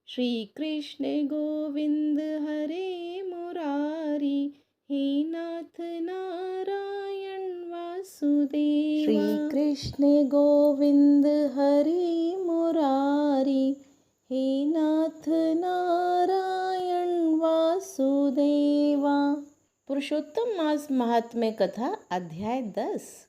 श्री कृष्ण गोविंद हरे मुरारी, हे नाथ नारायण श्री वासुदेवा। कृष्ण गोविंद हरि मुरारी, हे नाथ नारायण वासुदेवा। पुरुषोत्तम मास महात्म्य कथा अध्याय 10।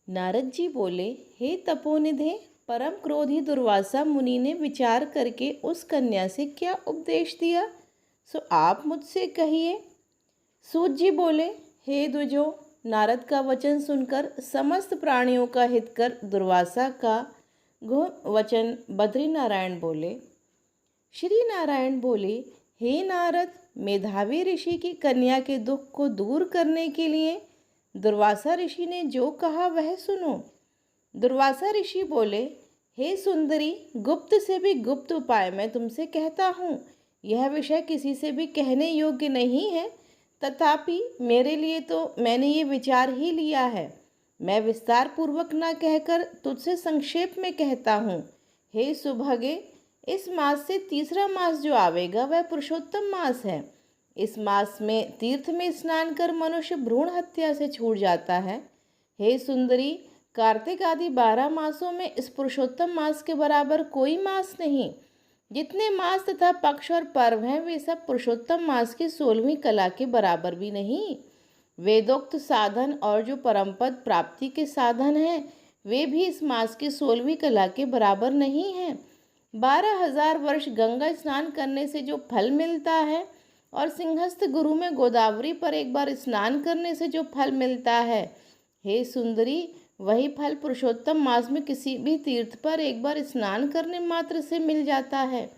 नारद जी बोले, हे तपोनिधे, परम क्रोधी दुर्वासा मुनि ने विचार करके उस कन्या से क्या उपदेश दिया, सो आप मुझसे कहिए। सूत जी बोले, हे द्विजो, नारद का वचन सुनकर समस्त प्राणियों का हित कर दुर्वासा का गुह वचन बद्री नारायण बोले। श्री नारायण बोले, हे नारद, मेधावी ऋषि की कन्या के दुख को दूर करने के लिए दुर्वासा ऋषि ने जो कहा वह सुनो। दुर्वासा ऋषि बोले, हे सुंदरी, गुप्त से भी गुप्त उपाय मैं तुमसे कहता हूँ। यह विषय किसी से भी कहने योग्य नहीं है, तथापि मेरे लिए तो मैंने ये विचार ही लिया है। मैं विस्तार पूर्वक न कहकर तुझसे संक्षेप में कहता हूँ। हे सुभगे, इस मास से तीसरा मास जो आवेगा वह पुरुषोत्तम मास है। इस मास में तीर्थ में स्नान कर मनुष्य भ्रूण हत्या से छूट जाता है। हे सुंदरी, कार्तिक आदि 12 मासों में इस पुरुषोत्तम मास के बराबर कोई मास नहीं। जितने मास तथा पक्ष और पर्व हैं वे सब पुरुषोत्तम मास की 16वीं कला के बराबर भी नहीं। वेदोक्त साधन और जो परमपद प्राप्ति के साधन हैं वे भी इस मास की 16वीं कला के बराबर नहीं हैं। 12,000 वर्ष गंगा स्नान करने से जो फल मिलता है और सिंहस्थ गुरु में गोदावरी पर एक बार स्नान करने से जो फल मिलता है, हे सुंदरी, वही फल पुरुषोत्तम मास में किसी भी तीर्थ पर एक बार स्नान करने मात्र से मिल जाता है।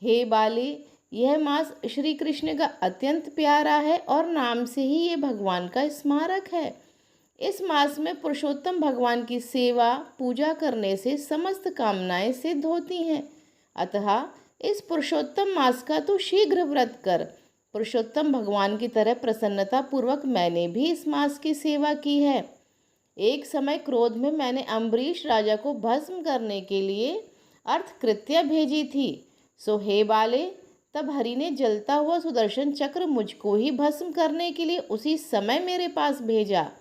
हे बाली, यह मास श्री कृष्ण का अत्यंत प्यारा है और नाम से ही ये भगवान का स्मारक है। इस मास में पुरुषोत्तम भगवान की सेवा पूजा करने से समस्त कामनाएं सिद्ध होती हैं। अतः इस पुरुषोत्तम मास का तू शीघ्र व्रत कर। पुरुषोत्तम भगवान की तरह प्रसन्नता पूर्वक मैंने भी इस मास की सेवा की है। एक समय क्रोध में मैंने अम्बरीश राजा को भस्म करने के लिए अर्थकृत्या भेजी थी। सो हे बाले, तब हरि ने जलता हुआ सुदर्शन चक्र मुझको ही भस्म करने के लिए उसी समय मेरे पास भेजा।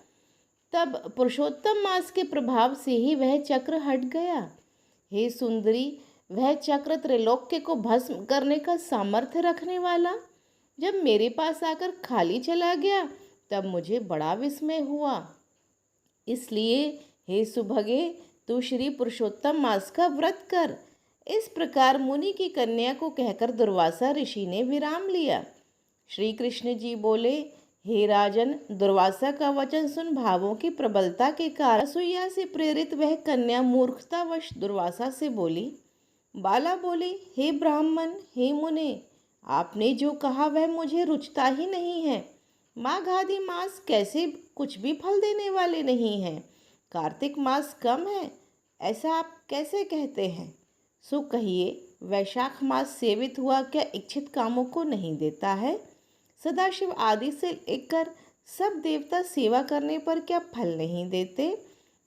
तब पुरुषोत्तम मास के प्रभाव से ही वह चक्र हट गया। हे सुंदरी, वह चक्र त्रैलोक्य को भस्म करने का सामर्थ्य रखने वाला जब मेरे पास आकर खाली चला गया तब मुझे बड़ा विस्मय हुआ। इसलिए हे सुभगे, तू श्री पुरुषोत्तम मास का व्रत कर। इस प्रकार मुनि की कन्या को कहकर दुर्वासा ऋषि ने विराम लिया। श्री कृष्ण जी बोले, हे राजन, दुर्वासा का वचन सुन भावों की प्रबलता के कारण असूया से प्रेरित वह कन्या मूर्खतावश दुर्वासा से बोली। बाला बोली, हे ब्राह्मण, हे मुने, आपने जो कहा वह मुझे रुचता ही नहीं है। माघ आदि मास कैसे कुछ भी फल देने वाले नहीं हैं। कार्तिक मास कम है, ऐसा आप कैसे कहते हैं? सो कहिए, वैशाख मास सेवित हुआ क्या इच्छित कामों को नहीं देता है? सदाशिव आदि से लेकर सब देवता सेवा करने पर क्या फल नहीं देते?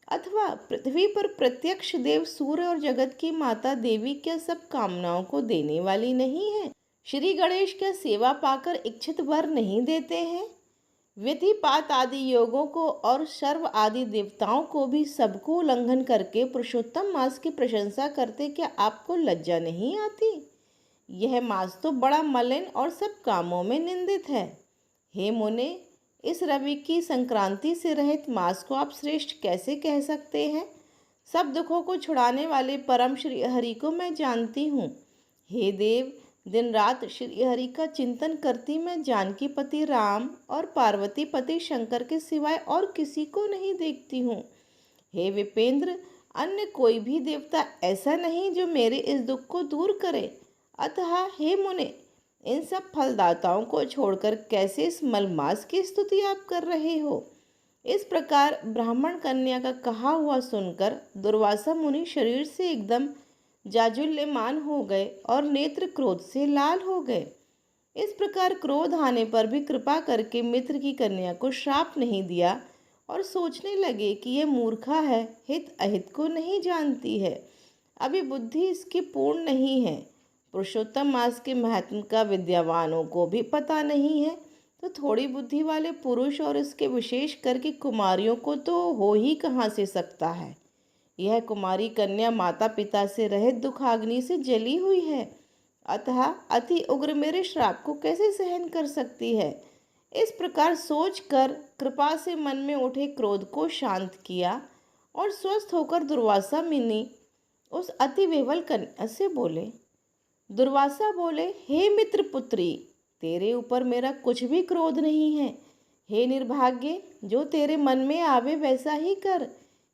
अथवा पृथ्वी पर प्रत्यक्ष देव सूर्य और जगत की माता देवी क्या सब कामनाओं को देने वाली नहीं है? श्री गणेश क्या सेवा पाकर इच्छित वर नहीं देते हैं? विधिपात आदि योगों को और सर्व आदि देवताओं को भी सबको उल्लंघन करके पुरुषोत्तम मास की प्रशंसा करते क्या आपको लज्जा नहीं आती? यह मास तो बड़ा मलिन और सब कामों में निंदित है। हे मुने, इस रवि की संक्रांति से रहित मास को आप श्रेष्ठ कैसे कह सकते हैं? सब दुखों को छुड़ाने वाले परम श्री हरि को मैं जानती हूँ। हे देव, दिन रात श्री हरि का चिंतन करती मैं जानकी पति राम और पार्वती पति शंकर के सिवाय और किसी को नहीं देखती हूँ। हे विपेंद्र, अन्य कोई भी देवता ऐसा नहीं जो मेरे इस दुख को दूर करे। अतः हे मुने, इन सब फलदाताओं को छोड़कर कैसे इस मलमास की स्तुति आप कर रहे हो? इस प्रकार ब्राह्मण कन्या का कहा हुआ सुनकर दुर्वासा मुनि शरीर से एकदम जाजुल्यमान हो गए और नेत्र क्रोध से लाल हो गए। इस प्रकार क्रोध आने पर भी कृपा करके मित्र की कन्या को श्राप नहीं दिया और सोचने लगे कि यह मूर्खा है, हित अहित को नहीं जानती है, अभी बुद्धि इसकी पूर्ण नहीं है। पुरुषोत्तम मास के महात्म का विद्यावानों को भी पता नहीं है, तो थोड़ी बुद्धि वाले पुरुष और इसके विशेष करके कुमारियों को तो हो ही कहाँ से सकता है। यह कुमारी कन्या माता पिता से रहित दुखाग्नि से जली हुई है, अतः अति उग्र मेरे श्राप को कैसे सहन कर सकती है। इस प्रकार सोचकर कृपा से मन में उठे क्रोध को शांत किया और स्वस्थ होकर दुर्वासा मुनि उस अति विह्वल कन्या से बोले। दुर्वासा बोले, हे मित्र पुत्री, तेरे ऊपर मेरा कुछ भी क्रोध नहीं है। हे निर्भाग्य, जो तेरे मन में आवे वैसा ही कर।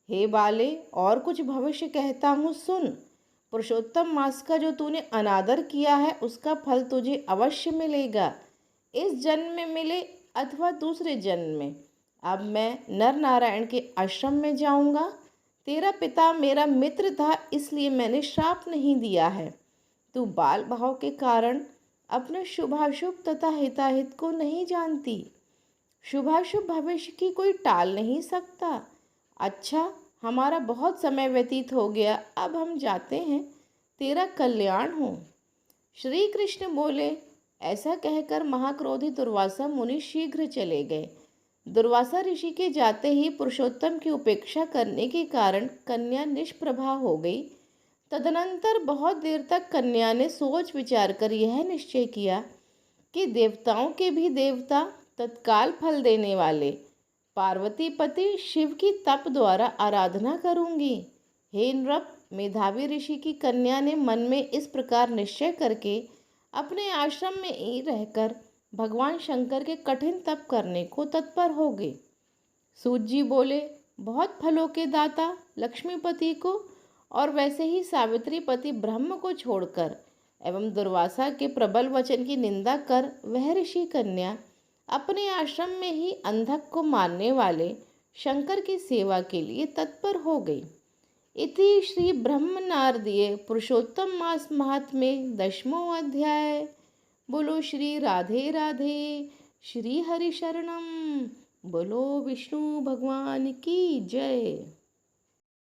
हे बाले, और कुछ भविष्य कहता हूँ सुन। पुरुषोत्तम मास का जो तूने अनादर किया है उसका फल तुझे अवश्य मिलेगा, इस जन्म में मिले अथवा दूसरे जन्म में। अब मैं नर नारायण के आश्रम में जाऊंगा। तेरा पिता मेरा मित्र था, इसलिए मैंने श्राप नहीं दिया है। तू बाल भाव के कारण अपने शुभाशुभ तथा हिताहित को नहीं जानती। शुभाशुभ भविष्य की कोई टाल नहीं सकता। अच्छा, हमारा बहुत समय व्यतीत हो गया, अब हम जाते हैं, तेरा कल्याण हो। श्री कृष्ण बोले। ऐसा कहकर महाक्रोधी दुर्वासा मुनि शीघ्र चले गए। दुर्वासा ऋषि के जाते ही पुरुषोत्तम की उपेक्षा करने के कारण कन्या निष्प्रभा हो गई। तदनंतर बहुत देर तक कन्या ने सोच विचार कर यह निश्चय किया कि देवताओं के भी देवता, तत्काल फल देने वाले पार्वती पति शिव की तप द्वारा आराधना करूंगी। हे नृप, मेधावी ऋषि की कन्या ने मन में इस प्रकार निश्चय करके अपने आश्रम में ही रहकर भगवान शंकर के कठिन तप करने को तत्पर हो गई। सूत जी बोले, बहुत फलों के दाता लक्ष्मीपति को और वैसे ही सावित्री पति ब्रह्म को छोड़कर एवं दुर्वासा के प्रबल वचन की निंदा कर वह ऋषि कन्या अपने आश्रम में ही अंधक को मारने वाले शंकर की सेवा के लिए तत्पर हो गई। इति श्री ब्रह्म नारदीय पुरुषोत्तम मास महात्म्ये 10वां अध्याय। बोलो श्री राधे राधे, श्री हरि शरणम। बोलो विष्णु भगवान की जय।